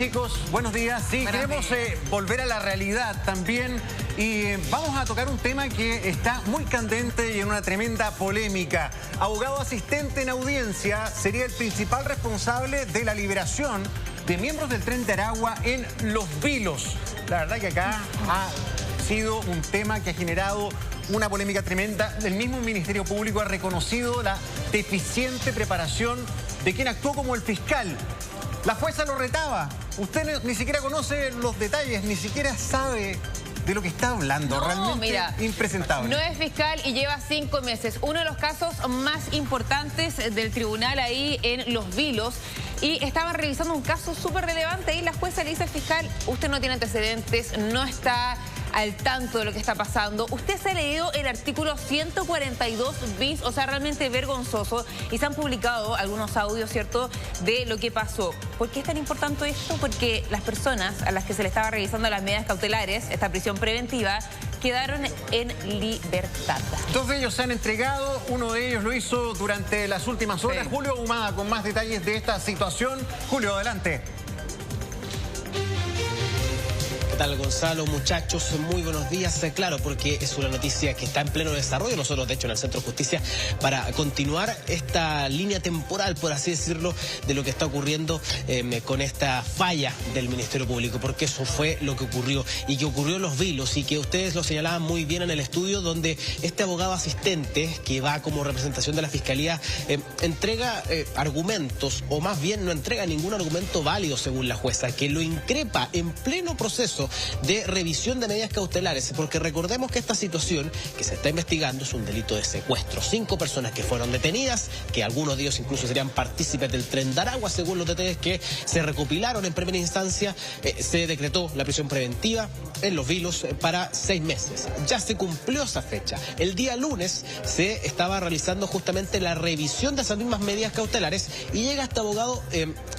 Chicos, buenos días. Sí, queremos volver a la realidad también y vamos a tocar un tema que está muy candente y en una tremenda polémica. Abogado asistente en audiencia sería el principal responsable de la liberación de miembros del Tren de Aragua en Los Vilos. La verdad que acá ha sido un tema que ha generado una polémica tremenda. El mismo Ministerio Público ha reconocido la deficiente preparación de quien actuó como el fiscal. La jueza lo retaba. Usted ni siquiera conoce los detalles, ni siquiera sabe de lo que está hablando. No, realmente mira, impresentable. No es fiscal y lleva 5 meses. Uno de los casos más importantes del tribunal ahí en Los Vilos. Y estaban revisando un caso súper relevante y la jueza le dice al fiscal: usted no tiene antecedentes, no está al tanto de lo que está pasando. Usted se ha leído el artículo 142 bis, o sea, realmente vergonzoso. Y se han publicado algunos audios, ¿cierto?, de lo que pasó. ¿Por qué es tan importante esto? Porque las personas a las que se le estaba revisando las medidas cautelares, esta prisión preventiva, quedaron en libertad. 2 de ellos se han entregado, uno de ellos lo hizo durante las últimas horas. Sí. Julio Ahumada con más detalles de esta situación. Julio, adelante. ¿Qué tal, Gonzalo? Muchachos, muy buenos días. Claro, porque es una noticia que está en pleno desarrollo. Nosotros, de hecho, en el Centro de Justicia, para continuar esta línea temporal, por así decirlo, de lo que está ocurriendo con esta falla del Ministerio Público, porque eso fue lo que ocurrió y que ocurrió en Los Vilos y que ustedes lo señalaban muy bien en el estudio, donde este abogado asistente, que va como representación de la Fiscalía, entrega argumentos, o más bien no entrega ningún argumento válido según la jueza, que lo increpa en pleno proceso de revisión de medidas cautelares, porque recordemos que esta situación que se está investigando es un delito de secuestro. 5 personas que fueron detenidas, que algunos de ellos incluso serían partícipes del Tren de Aragua, según los detalles que se recopilaron en primera instancia. Se decretó la prisión preventiva en Los Vilos para 6 meses. Ya se cumplió esa fecha. El día lunes se estaba realizando justamente la revisión de esas mismas medidas cautelares y llega este abogado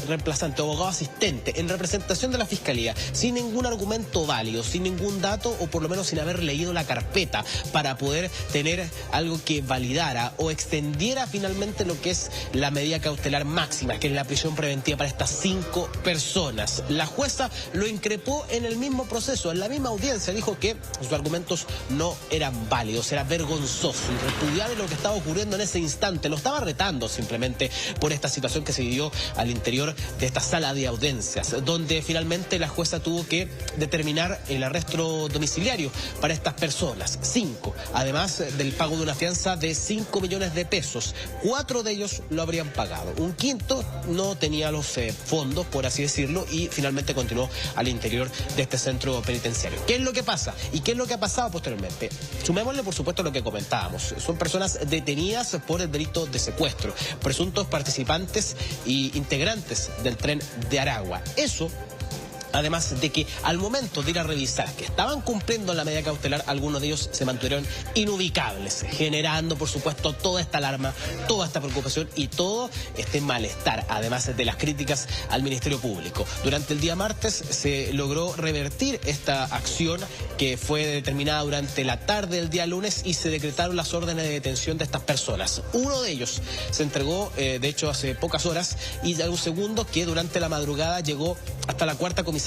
reemplazante, abogado asistente, en representación de la Fiscalía, sin ningún argumento válido, sin ningún dato, o por lo menos sin haber leído la carpeta para poder tener algo que validara o extendiera finalmente lo que es la medida cautelar máxima, que es la prisión preventiva para estas 5 personas. La jueza lo increpó en el mismo proceso, en la misma audiencia, dijo que sus argumentos no eran válidos, era vergonzoso y repudiable lo que estaba ocurriendo en ese instante. Lo estaba retando simplemente por esta situación que se vivió al interior de esta sala de audiencias, donde finalmente la jueza tuvo que determinar el arresto domiciliario para estas personas, 5, además del pago de una fianza de 5 millones de pesos. 4 de ellos lo habrían pagado, un quinto no tenía los fondos, por así decirlo, y finalmente continuó al interior de este centro penitenciario. ¿Qué es lo que pasa? ¿Y qué es lo que ha pasado posteriormente? Sumémosle, por supuesto, lo que comentábamos. Son personas detenidas por el delito de secuestro, presuntos participantes y integrantes del Tren de Aragua. Eso, además de que al momento de ir a revisar que estaban cumpliendo la medida cautelar, algunos de ellos se mantuvieron inubicables, generando, por supuesto, toda esta alarma, toda esta preocupación y todo este malestar, además de las críticas al Ministerio Público. Durante el día martes se logró revertir esta acción que fue determinada durante la tarde del día lunes y se decretaron las órdenes de detención de estas personas. Uno de ellos se entregó, de hecho, hace pocas horas, y un segundo que durante la madrugada llegó hasta la 4ª comisaría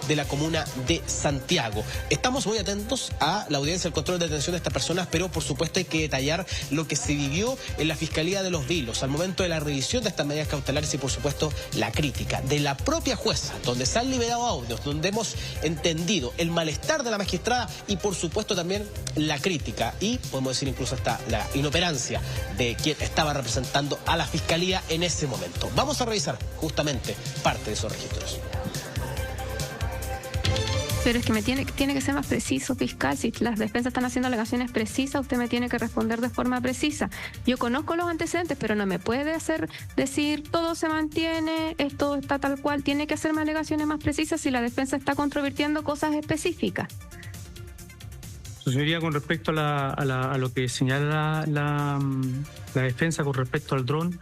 de la comuna de Santiago. Estamos muy atentos a la audiencia, el control de detención de estas personas, pero por supuesto hay que detallar lo que se vivió en la Fiscalía de Los Vilos al momento de la revisión de estas medidas cautelares y por supuesto la crítica de la propia jueza, donde se han liberado audios, donde hemos entendido el malestar de la magistrada y por supuesto también la crítica y podemos decir incluso hasta la inoperancia de quien estaba representando a la Fiscalía en ese momento. Vamos a revisar justamente parte de esos registros. Pero es que tiene que ser más preciso, fiscal. Si las defensas están haciendo alegaciones precisas, usted me tiene que responder de forma precisa. Yo conozco los antecedentes, pero no me puede hacer decir todo se mantiene, esto está tal cual. Tiene que hacerme alegaciones más precisas si la defensa está controvirtiendo cosas específicas. Su señoría, con respecto a lo que señala la defensa con respecto al dron,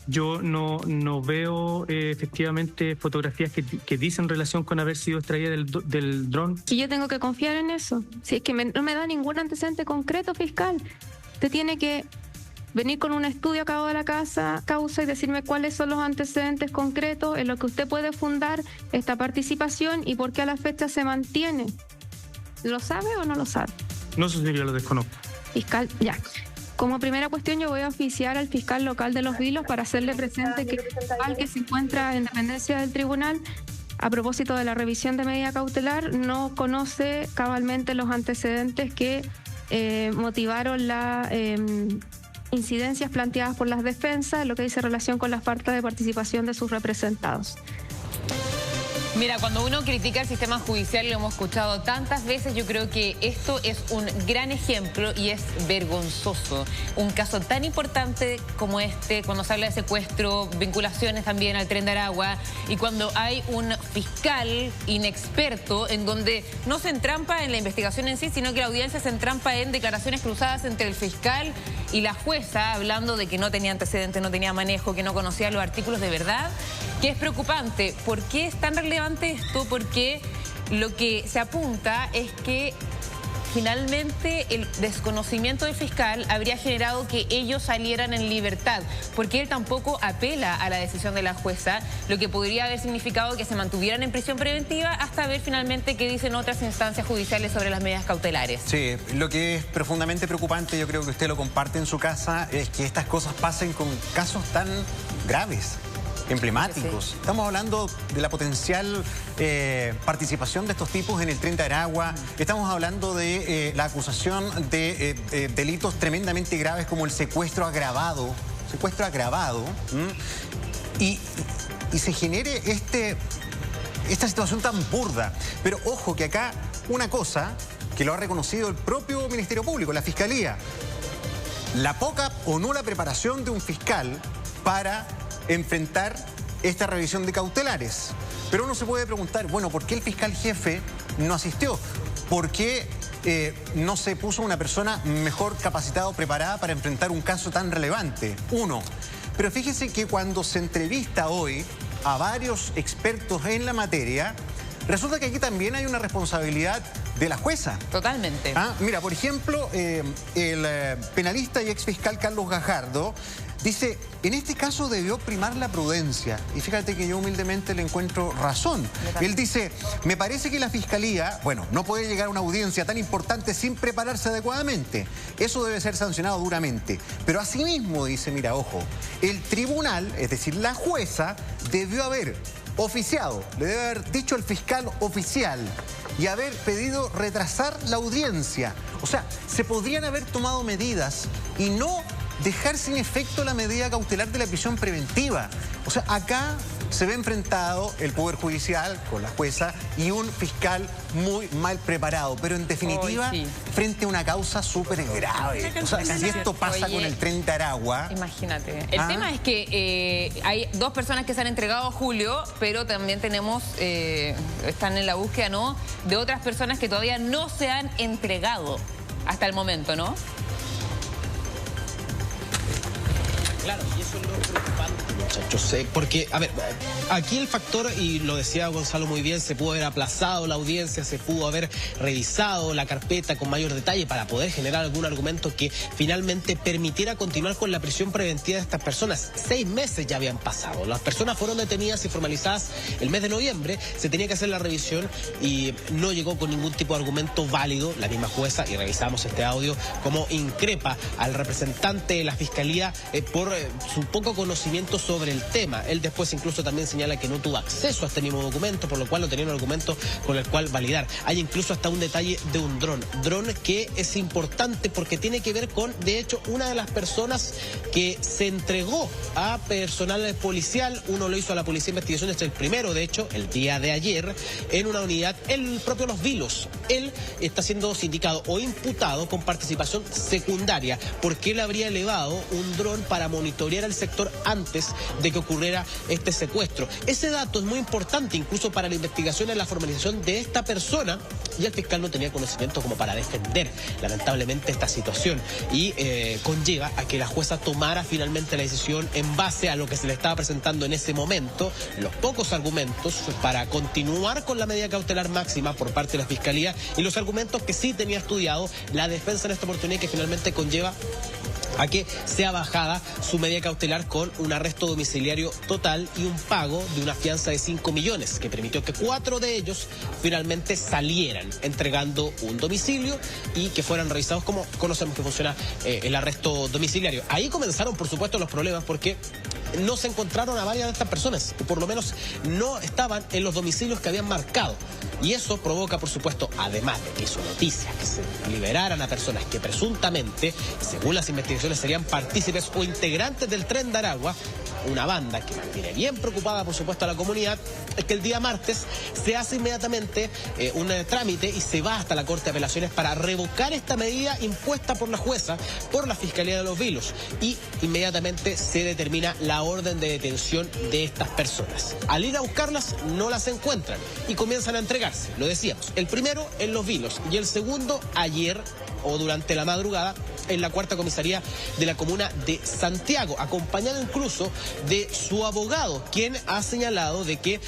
yo no veo efectivamente fotografías que dicen relación con haber sido extraída del dron. Si yo tengo que confiar en eso, si es que no me da ningún antecedente concreto, fiscal, usted tiene que venir con un estudio a cabo de la causa y decirme cuáles son los antecedentes concretos en los que usted puede fundar esta participación y por qué a la fecha se mantiene. ¿Lo sabe o no lo sabe? No, eso sería lo desconozco. Fiscal, ya. Como primera cuestión, yo voy a oficiar al fiscal local de Los Vilos para hacerle presente que el fiscal que se encuentra en dependencia del tribunal, a propósito de la revisión de medida cautelar, no conoce cabalmente los antecedentes que motivaron las incidencias planteadas por las defensas, lo que dice relación con la falta de participación de sus representados. Mira, cuando uno critica el sistema judicial, lo hemos escuchado tantas veces, yo creo que esto es un gran ejemplo y es vergonzoso. Un caso tan importante como este, cuando se habla de secuestro, vinculaciones también al Tren de Aragua, y cuando hay un fiscal inexperto en donde no se entrampa en la investigación en sí, sino que la audiencia se entrampa en declaraciones cruzadas entre el fiscal y la jueza, hablando de que no tenía antecedentes, no tenía manejo, que no conocía los artículos de verdad, que es preocupante. ¿Por qué es tan relevante esto? Porque lo que se apunta es que finalmente el desconocimiento del fiscal habría generado que ellos salieran en libertad, porque él tampoco apela a la decisión de la jueza, lo que podría haber significado que se mantuvieran en prisión preventiva hasta ver finalmente qué dicen otras instancias judiciales sobre las medidas cautelares. Sí, lo que es profundamente preocupante, yo creo que usted lo comparte en su casa, es que estas cosas pasen con casos tan graves, emblemáticos. Sí. Estamos hablando de la potencial participación de estos tipos en el Tren de Aragua. Estamos hablando de la acusación de delitos tremendamente graves como el secuestro agravado. Y se genere esta situación tan burda. Pero ojo que acá una cosa que lo ha reconocido el propio Ministerio Público, la Fiscalía. La poca o nula preparación de un fiscal para enfrentar esta revisión de cautelares. Pero uno se puede preguntar, bueno, ¿por qué el fiscal jefe no asistió? ¿Por qué no se puso una persona mejor capacitada o preparada para enfrentar un caso tan relevante? Uno. Pero fíjese que cuando se entrevista hoy a varios expertos en la materia, resulta que aquí también hay una responsabilidad de la jueza. Totalmente. Mira, por ejemplo, el penalista y exfiscal Carlos Gajardo dice, en este caso debió primar la prudencia. Y fíjate que yo humildemente le encuentro razón. Él dice, me parece que la Fiscalía, bueno, no puede llegar a una audiencia tan importante sin prepararse adecuadamente. Eso debe ser sancionado duramente. Pero asimismo, dice, mira, ojo, el tribunal, es decir, la jueza, debió haber oficiado, le debe haber dicho al fiscal oficial y haber pedido retrasar la audiencia. O sea, se podrían haber tomado medidas y no dejar sin efecto la medida cautelar de la prisión preventiva. O sea, acá se ve enfrentado el Poder Judicial con la jueza y un fiscal muy mal preparado, pero en definitiva, frente a una causa súper grave. O sea, si esto pasa con el Tren de Aragua... Imagínate. El tema es que hay dos personas que se han entregado a Julio, pero también tenemos, están en la búsqueda, ¿no?, de otras personas que todavía no se han entregado hasta el momento, ¿no? Claro, y eso es lo preocupante, muchachos, porque, a ver, aquí el factor, y lo decía Gonzalo muy bien, se pudo haber aplazado la audiencia, se pudo haber revisado la carpeta con mayor detalle para poder generar algún argumento que finalmente permitiera continuar con la prisión preventiva de estas personas. 6 meses ya habían pasado, las personas fueron detenidas y formalizadas el mes de noviembre, se tenía que hacer la revisión y no llegó con ningún tipo de argumento válido la misma jueza, y revisamos este audio, como increpa al representante de la Fiscalía por su poco conocimiento sobre el tema. Él después incluso también señala que no tuvo acceso a este mismo documento, por lo cual no tenía un argumento con el cual validar. Hay incluso hasta un detalle de un dron que es importante porque tiene que ver con, de hecho, una de las personas que se entregó a personal policial. Uno lo hizo a la Policía de Investigaciones, el primero, de hecho, el día de ayer, en una unidad, el propio Los Vilos. Él está siendo sindicado o imputado con participación secundaria porque él habría elevado un dron para monitorear el sector antes de que ocurriera este secuestro. Ese dato es muy importante incluso para la investigación y la formalización de esta persona, y el fiscal no tenía conocimiento como para defender lamentablemente esta situación, y conlleva a que la jueza tomara finalmente la decisión en base a lo que se le estaba presentando en ese momento, los pocos argumentos para continuar con la medida cautelar máxima por parte de la Fiscalía y los argumentos que sí tenía estudiado la defensa en esta oportunidad, que finalmente conlleva a que sea bajada su medida cautelar con un arresto domiciliario total y un pago de una fianza de 5 millones, que permitió que 4 de ellos finalmente salieran entregando un domicilio y que fueran revisados como conocemos que funciona el arresto domiciliario. Ahí comenzaron, por supuesto, los problemas porque no se encontraron a varias de estas personas, o por lo menos no estaban en los domicilios que habían marcado. Y eso provoca, por supuesto, además de que hizo noticias, que se liberaran a personas que presuntamente, según las investigaciones, serían partícipes o integrantes del Tren de Aragua, una banda que mantiene bien preocupada, por supuesto, a la comunidad, es que el día martes se hace inmediatamente un trámite y se va hasta la Corte de Apelaciones para revocar esta medida impuesta por la jueza, por la Fiscalía de Los Vilos, y inmediatamente se determina la orden de detención de estas personas. Al ir a buscarlas, no las encuentran y comienzan a entregarse, lo decíamos, el primero en Los Vilos y el segundo ayer o durante la madrugada en la cuarta comisaría de la comuna de Santiago, acompañado incluso de su abogado, quien ha señalado de que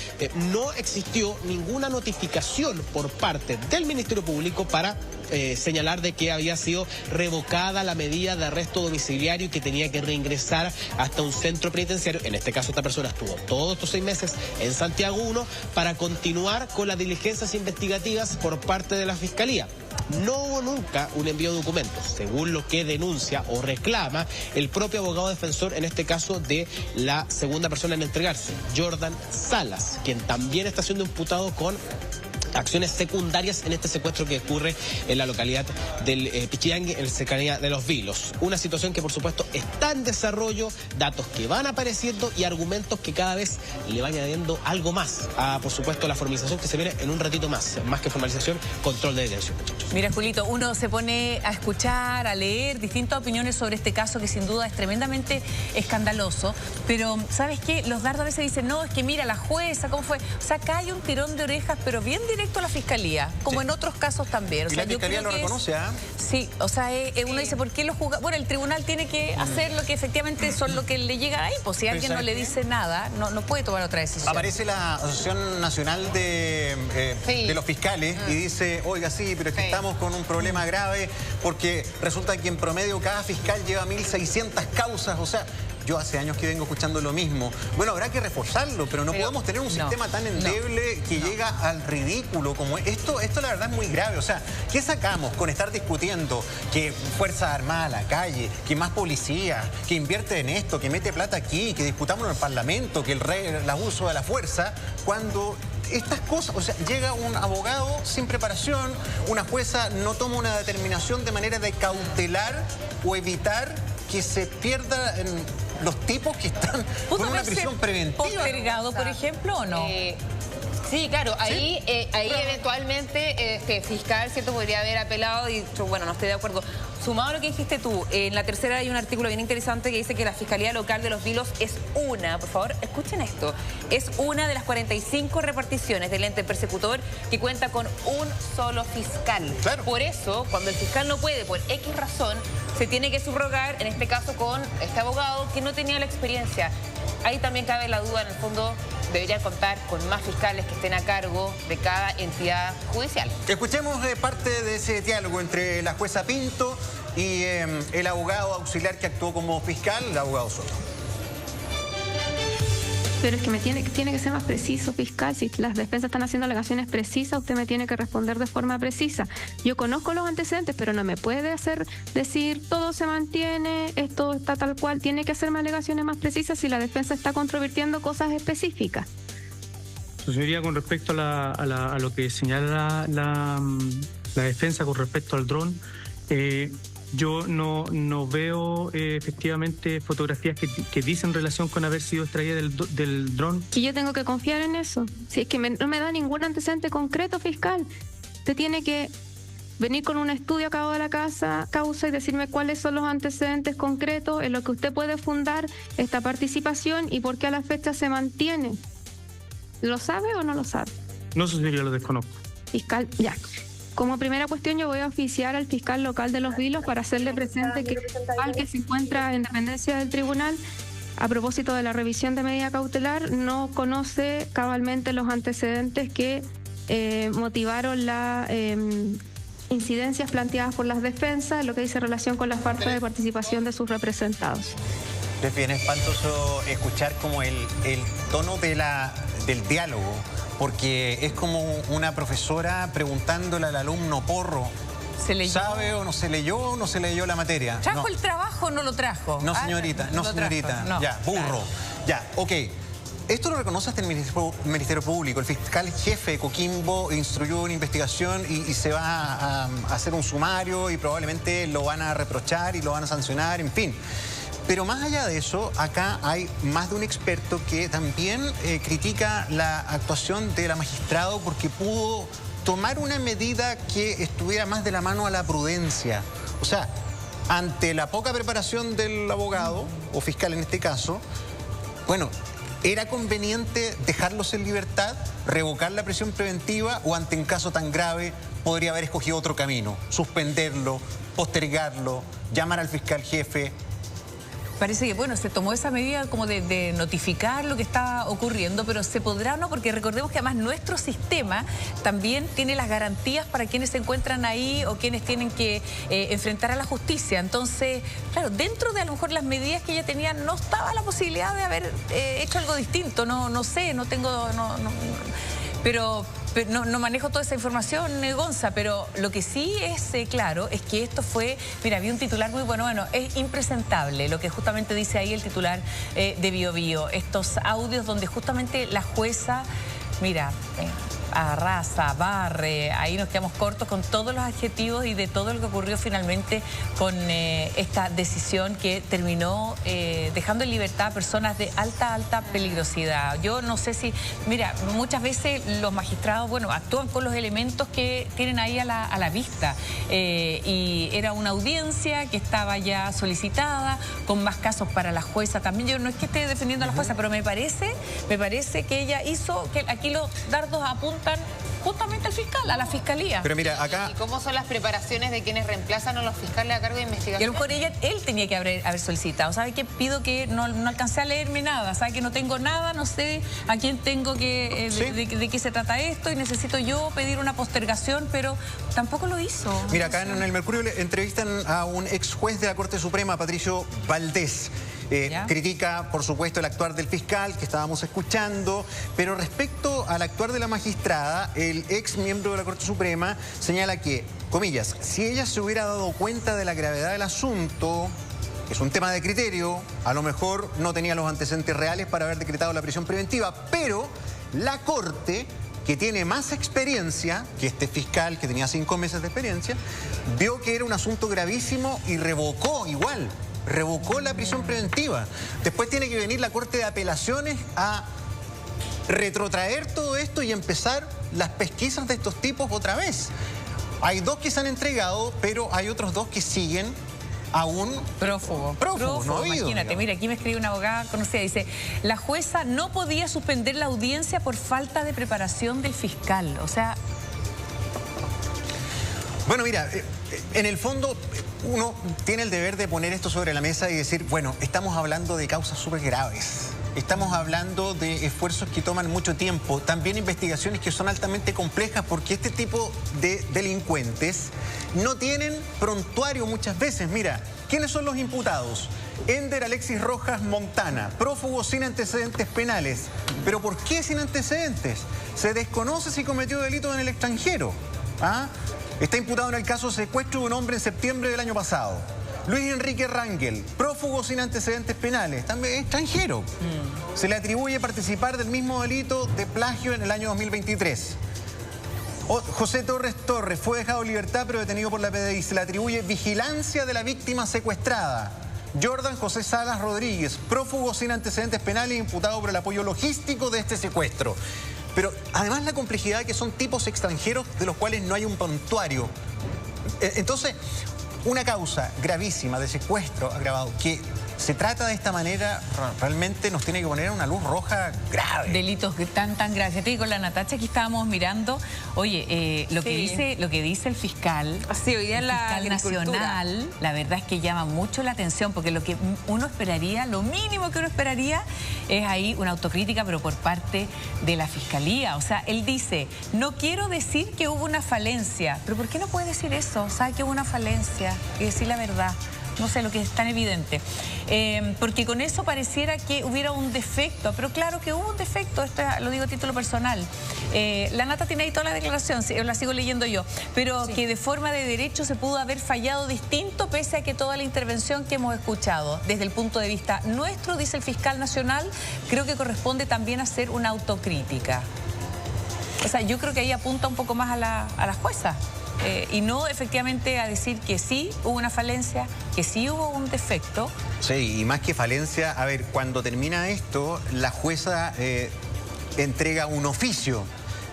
no existió ninguna notificación por parte del Ministerio Público para señalar de que había sido revocada la medida de arresto domiciliario y que tenía que reingresar hasta un centro penitenciario. En este caso, esta persona estuvo todos estos 6 meses en Santiago 1 para continuar con las diligencias investigativas por parte de la Fiscalía. No hubo nunca un envío de documentos, según lo que denuncia o reclama el propio abogado defensor, en este caso de la segunda persona en entregarse, Jordan Salas, quien también está siendo imputado con acciones secundarias en este secuestro que ocurre en la localidad del Pichillangue, en la cercanía de Los Vilos. Una situación que, por supuesto, está en desarrollo, datos que van apareciendo y argumentos que cada vez le van añadiendo algo más a, por supuesto, la formalización que se viene en un ratito más que formalización, control de detención, muchachos. Mira, Julito, uno se pone a escuchar, a leer distintas opiniones sobre este caso que sin duda es tremendamente escandaloso, pero ¿sabes qué? Los dardos a veces dicen, no, es que mira, la jueza, ¿cómo fue? O sea, acá hay un tirón de orejas, pero bien directo a la Fiscalía, como en otros casos también. O sea, y la Fiscalía lo reconoce, ¿ah? Sí, o sea, uno dice, ¿por qué lo juzga? Bueno, el tribunal tiene que hacer lo que efectivamente son lo que le llega ahí, pues si alguien no le dice nada, no puede tomar otra decisión. Aparece la Asociación Nacional de los Fiscales y dice, oiga, sí, pero es que estamos con un problema grave porque resulta que en promedio cada fiscal lleva 1.600 causas, o sea, yo hace años que vengo escuchando lo mismo. Bueno, habrá que reforzarlo, pero no podemos tener un sistema tan endeble que llega al ridículo como esto. Esto la verdad es muy grave. O sea, ¿qué sacamos con estar discutiendo que Fuerzas Armadas a la calle, que más policía, que invierte en esto, que mete plata aquí, que disputamos en el Parlamento, que el abuso de la fuerza, cuando estas cosas, o sea, llega un abogado sin preparación, una jueza no toma una determinación de manera de cautelar o evitar que se pierda en los tipos que están con una prisión preventiva. ¿Postergado, por ejemplo, o no? Sí, claro, ahí eventualmente fiscal, ¿cierto? Podría haber apelado y dicho, bueno, no estoy de acuerdo. Sumado a lo que dijiste tú, en la tercera hay un artículo bien interesante que dice que la Fiscalía Local de Los Vilos es una, por favor, escuchen esto, es una de las 45 reparticiones del ente persecutor que cuenta con un solo fiscal. Claro. Por eso, cuando el fiscal no puede, por X razón, se tiene que subrogar, en este caso con este abogado que no tenía la experiencia. Ahí también cabe la duda, en el fondo, debería contar con más fiscales que estén a cargo de cada entidad judicial. Escuchemos parte de ese diálogo entre la jueza Pinto y el abogado auxiliar que actuó como fiscal, el abogado Soto. Pero es que tiene que ser más preciso, fiscal. Si las defensas están haciendo alegaciones precisas, usted me tiene que responder de forma precisa. Yo conozco los antecedentes, pero no me puede hacer decir todo se mantiene, esto está tal cual. Tiene que hacerme alegaciones más precisas si la defensa está controvirtiendo cosas específicas. Señoría, con respecto a lo que señala la defensa con respecto al dron, yo no veo efectivamente fotografías que dicen relación con haber sido extraída del dron. Que yo tengo que confiar en eso. Si es que no me da ningún antecedente concreto, fiscal. Usted tiene que venir con un estudio a cabo de la causa y decirme cuáles son los antecedentes concretos en los que usted puede fundar esta participación y por qué a la fecha se mantiene. ¿Lo sabe o no lo sabe? No, señoría, lo desconozco. Fiscal, ya. Como primera cuestión, yo voy a oficiar al fiscal local de Los Vilos para hacerle presente que al que se encuentra en dependencia del tribunal, a propósito de la revisión de medida cautelar, no conoce cabalmente los antecedentes que motivaron la incidencias planteadas por las defensas en lo que dice relación con la falta de participación de sus representados. Es bien espantoso escuchar como el tono del diálogo, porque es como una profesora preguntándole al alumno Porro, ¿se leyó? ¿sabe o no se leyó o no se leyó la materia? ¿Trajo el trabajo o no lo trajo? No, señorita, no, señorita. No, ya, burro. Claro. Ya, ok. Esto lo reconoce hasta el Ministerio Público. El fiscal jefe de Coquimbo instruyó una investigación y se va a hacer un sumario y probablemente lo van a reprochar y lo van a sancionar, en fin. Pero más allá de eso, acá hay más de un experto que también critica la actuación de la magistrada porque pudo tomar una medida que estuviera más de la mano a la prudencia. O sea, ante la poca preparación del abogado, o fiscal en este caso, bueno, ¿era conveniente dejarlos en libertad, revocar la prisión preventiva o ante un caso tan grave podría haber escogido otro camino? Suspenderlo, postergarlo, llamar al fiscal jefe. Parece que, bueno, se tomó esa medida como de notificar lo que está ocurriendo, pero ¿se podrá o no? Porque recordemos que además nuestro sistema también tiene las garantías para quienes se encuentran ahí o quienes tienen que enfrentar a la justicia. Entonces, claro, dentro de a lo mejor las medidas que ella tenía no estaba la posibilidad de haber hecho algo distinto. No sé, no tengo... Pero no manejo toda esa información, Gonza, pero lo que sí es claro es que esto fue, mira, vi un titular muy bueno, es impresentable lo que justamente dice ahí el titular de Bio Bio, estos audios donde justamente la jueza, mira, arrasa, barre, ahí nos quedamos cortos con todos los adjetivos y de todo lo que ocurrió finalmente con esta decisión que terminó dejando en libertad a personas de alta peligrosidad. Yo no sé si, mira, muchas veces los magistrados, bueno, actúan con los elementos que tienen ahí a la vista y era una audiencia que estaba ya solicitada, con más casos para la jueza también. Yo no es que esté defendiendo a la jueza, pero me parece que ella hizo que aquí los dardos apuntan justamente al fiscal, a la fiscalía. Pero mira, acá... ¿Y cómo son las preparaciones de quienes reemplazan a los fiscales a cargo de investigación? Y a lo mejor él tenía que haber solicitado. ¿Sabe qué? Pido que no alcancé a leerme nada. ¿Sabe que no tengo nada? No sé a quién tengo que... ¿Sí? de qué se trata esto y necesito yo pedir una postergación, pero tampoco lo hizo. Mira, acá en el Mercurio le entrevistan a un ex juez de la Corte Suprema, Patricio Valdés. Critica, por supuesto, el actuar del fiscal que estábamos escuchando, pero respecto al actuar de la magistrada, el ex miembro de la Corte Suprema señala que, comillas, si ella se hubiera dado cuenta de la gravedad del asunto, es un tema de criterio, a lo mejor no tenía los antecedentes reales para haber decretado la prisión preventiva, pero la Corte, que tiene más experiencia que este fiscal, que tenía 5 meses de experiencia, vio que era un asunto gravísimo y revocó igual. Revocó la prisión preventiva. Después tiene que venir la Corte de Apelaciones a retrotraer todo esto y empezar las pesquisas de estos tipos otra vez. Hay 2 que se han entregado, pero hay otros 2 que siguen aún prófugos. No ha habido, imagínate, digamos. mira, aquí me escribe una abogada conocida, dice, la jueza no podía suspender la audiencia por falta de preparación del fiscal. O sea... Bueno, mira, en el fondo uno tiene el deber de poner esto sobre la mesa y decir, bueno, estamos hablando de causas súper graves. Estamos hablando de esfuerzos que toman mucho tiempo, también investigaciones que son altamente complejas porque este tipo de delincuentes no tienen prontuario muchas veces. Mira, ¿quiénes son los imputados? Ender Alexis Rojas Montana, prófugo sin antecedentes penales. ¿Pero por qué sin antecedentes? Se desconoce si cometió delitos en el extranjero. ¿Ah? Está imputado en el caso de secuestro de un hombre en septiembre del año pasado. Luis Enrique Rangel, prófugo sin antecedentes penales, también extranjero. Se le atribuye participar del mismo delito de plagio en el año 2023. José Torres fue dejado en libertad pero detenido por la PDI. Se le atribuye vigilancia de la víctima secuestrada. Jordan José Salas Rodríguez, prófugo sin antecedentes penales, imputado por el apoyo logístico de este secuestro. Pero además la complejidad de que son tipos extranjeros de los cuales no hay un prontuario. Entonces, una causa gravísima de secuestro agravado que se trata de esta manera, realmente nos tiene que poner una luz roja grave. Delitos tan graves. Te digo, con la Natacha aquí estábamos mirando, oye, lo que dice el fiscal, sí, hoy día el fiscal nacional, la verdad es que llama mucho la atención, porque lo que uno esperaría, lo mínimo que uno esperaría, es ahí una autocrítica, pero por parte de la fiscalía. O sea, él dice, no quiero decir que hubo una falencia, pero ¿por qué no puede decir eso? ¿Sabe que hubo una falencia? Y decir la verdad. No sé, lo que es tan evidente. Porque con eso pareciera que hubiera un defecto, pero claro que hubo un defecto, esto lo digo a título personal. La Nata tiene ahí toda la declaración, la sigo leyendo yo, pero sí, que de forma de derecho se pudo haber fallado distinto pese a que toda la intervención que hemos escuchado, desde el punto de vista nuestro, dice el fiscal nacional, creo que corresponde también hacer una autocrítica. O sea, yo creo que ahí apunta un poco más a la jueza. Y no efectivamente a decir que sí hubo una falencia, que sí hubo un defecto. Sí, y más que falencia, a ver, cuando termina esto, la jueza entrega un oficio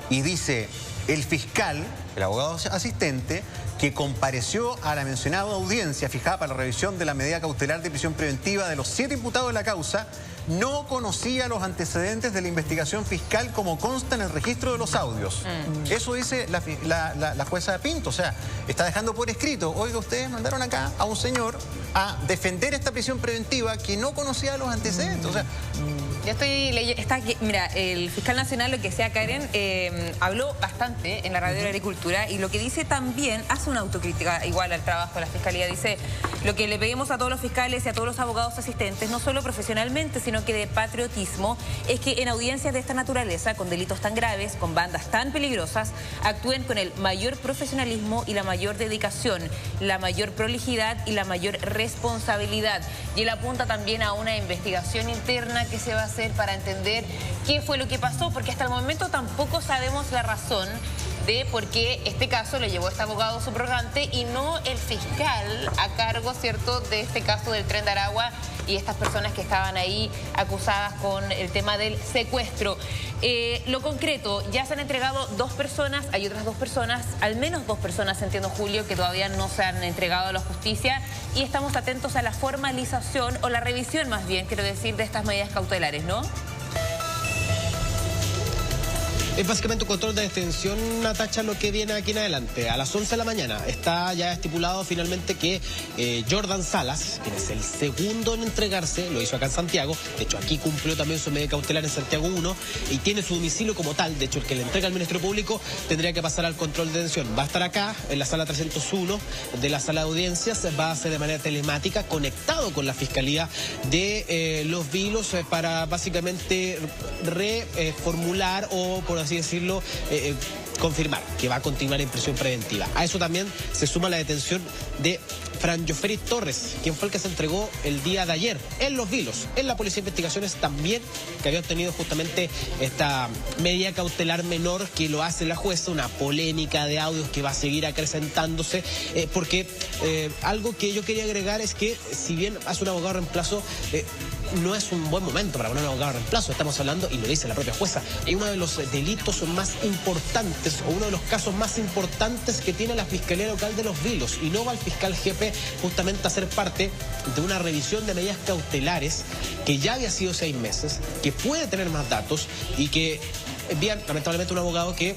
y dice, el fiscal, el abogado asistente, que compareció a la mencionada audiencia fijada para la revisión de la medida cautelar de prisión preventiva de los 7 imputados de la causa, no conocía los antecedentes de la investigación fiscal como consta en el registro de los audios. Eso dice la jueza Pinto. O sea, está dejando por escrito, oiga, ustedes mandaron acá a un señor a defender esta prisión preventiva que no conocía los antecedentes. O sea, yo estoy leyendo, mira, el fiscal nacional, lo que sea Karen, habló bastante en la radio de la Agricultura, y lo que dice también, hace una autocrítica igual al trabajo de la fiscalía. Dice, lo que le pedimos a todos los fiscales y a todos los abogados asistentes, no solo profesionalmente, sino que de patriotismo, es que en audiencias de esta naturaleza, con delitos tan graves, con bandas tan peligrosas, actúen con el mayor profesionalismo y la mayor dedicación, la mayor prolijidad y la mayor responsabilidad. Y él apunta también a una investigación interna que se va a hacer para entender qué fue lo que pasó, porque hasta el momento tampoco sabemos la razón de por qué este caso le llevó a este abogado subrogante y no el fiscal a cargo, ¿cierto?, de este caso del Tren de Aragua y estas personas que estaban ahí acusadas con el tema del secuestro. Lo concreto, ya se han entregado 2 personas, hay otras 2 personas, al menos 2 personas, entiendo, Julio, que todavía no se han entregado a la justicia, y estamos atentos a la formalización, o la revisión más bien, quiero decir, de estas medidas cautelares, ¿no? Es básicamente un control de detención, Natacha, lo que viene aquí en adelante. A las 11 de la mañana está ya estipulado finalmente que Jordan Salas, quien es el segundo en entregarse, lo hizo acá en Santiago, de hecho aquí cumplió también su medida cautelar en Santiago 1 y tiene su domicilio como tal. De hecho, el que le entrega al Ministerio Público tendría que pasar al control de detención. Va a estar acá en la sala 301 de la sala de audiencias, va a ser de manera telemática, conectado con la Fiscalía de Los Vilos para básicamente reformular o, por así decirlo, confirmar que va a continuar en prisión preventiva. A eso también se suma la detención de Fran Jofery Torres, quien fue el que se entregó el día de ayer en Los Vilos, en la Policía de Investigaciones también, que había obtenido justamente esta medida cautelar menor que lo hace la jueza, una polémica de audios que va a seguir acrecentándose, porque algo que yo quería agregar es que si bien hace un abogado reemplazo, no es un buen momento para poner un abogado de reemplazo. Estamos hablando, y lo dice la propia jueza, es uno de los delitos más importantes o uno de los casos más importantes que tiene la Fiscalía Local de Los Vilos, y no va el fiscal jefe justamente a ser parte de una revisión de medidas cautelares que ya había sido 6 meses, que puede tener más datos y que envían lamentablemente un abogado que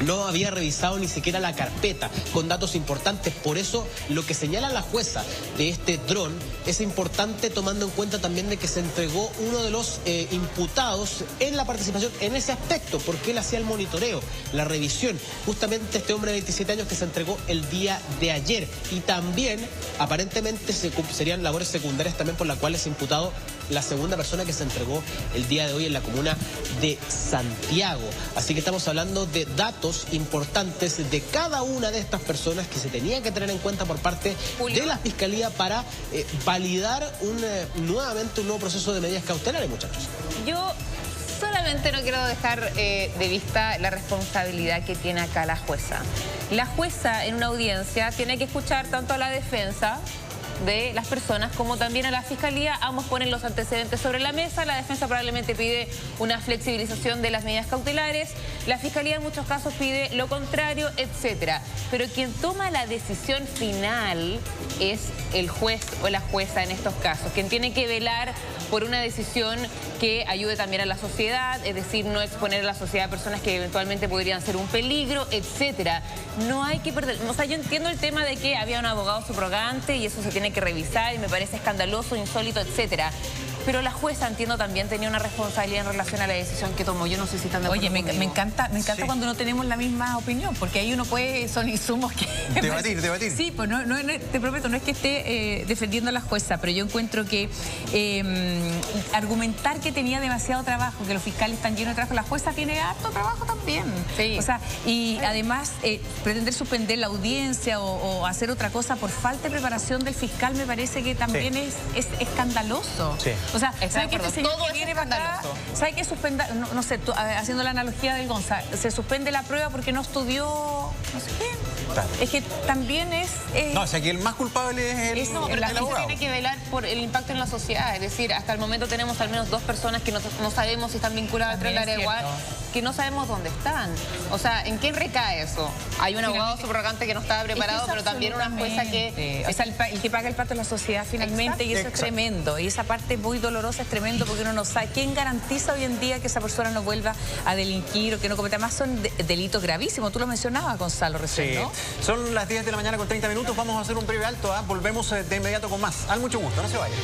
no había revisado ni siquiera la carpeta con datos importantes. Por eso lo que señala la jueza de este dron es importante, tomando en cuenta también de que se entregó uno de los imputados en la participación en ese aspecto, porque él hacía el monitoreo, la revisión. Justamente este hombre de 27 años que se entregó el día de ayer. Y también aparentemente serían labores secundarias también por las cuales es imputado la segunda persona que se entregó el día de hoy en la comuna de Santiago. Así que estamos hablando de datos importantes de cada una de estas personas que se tenía que tener en cuenta por parte de la Fiscalía para validar nuevamente un nuevo proceso de medidas cautelares, muchachos. Yo solamente no quiero dejar de vista la responsabilidad que tiene acá la jueza. La jueza en una audiencia tiene que escuchar tanto a la defensa de las personas, como también a la Fiscalía. Ambos ponen los antecedentes sobre la mesa. La defensa probablemente pide una flexibilización de las medidas cautelares. La Fiscalía en muchos casos pide lo contrario, etcétera. Pero quien toma la decisión final es el juez o la jueza en estos casos, quien tiene que velar por una decisión que ayude también a la sociedad, es decir, no exponer a la sociedad a personas que eventualmente podrían ser un peligro, etcétera. No hay que perder, o sea, yo entiendo el tema de que había un abogado subrogante y eso se tiene que revisar y me parece escandaloso, insólito, etcétera. Pero la jueza, entiendo, también tenía una responsabilidad en relación a la decisión que tomó. Yo no sé si están de acuerdo. Oye, me encanta Sí. cuando no tenemos la misma opinión, porque ahí uno puede, son insumos que... Debatir. Sí, pues te prometo, no es que esté defendiendo a la jueza, pero yo encuentro que argumentar que tenía demasiado trabajo, que los fiscales están llenos de trabajo, la jueza tiene harto trabajo también. Sí. O sea, y además pretender suspender la audiencia o hacer otra cosa por falta de preparación del fiscal me parece que también es escandaloso. Sí. O sea, Estoy ¿sabe de que acuerdo. este señor Todo que es viene para acá, escandaloso. ¿sabe que suspenda, no sé, haciendo la analogía del Gonza, se suspende la prueba porque no estudió no sé qué? Claro. Es que también es... No, o sea, que el más culpable es el, No, pero la el jueza abogado. tiene que velar por el impacto en la sociedad. Es decir, hasta el momento tenemos al menos 2 personas que no sabemos si están vinculadas También al área es igual, cierto. que no sabemos dónde están. O sea, ¿en quién recae eso? Hay un abogado subrogante que no estaba preparado, pero también una jueza que... O sea, el que paga el pato es la sociedad finalmente. Exacto. Y eso es tremendo. Y esa parte muy dolorosa es tremendo porque uno no sabe quién garantiza hoy en día que esa persona no vuelva a delinquir o que no cometa más. Son delitos gravísimos. Tú lo mencionabas, Gonzalo, recién, Sí. ¿no? Son las 10 de la mañana con 30 minutos. Vamos a hacer un breve alto. Volvemos de inmediato con más. Al mucho gusto, no se vayan.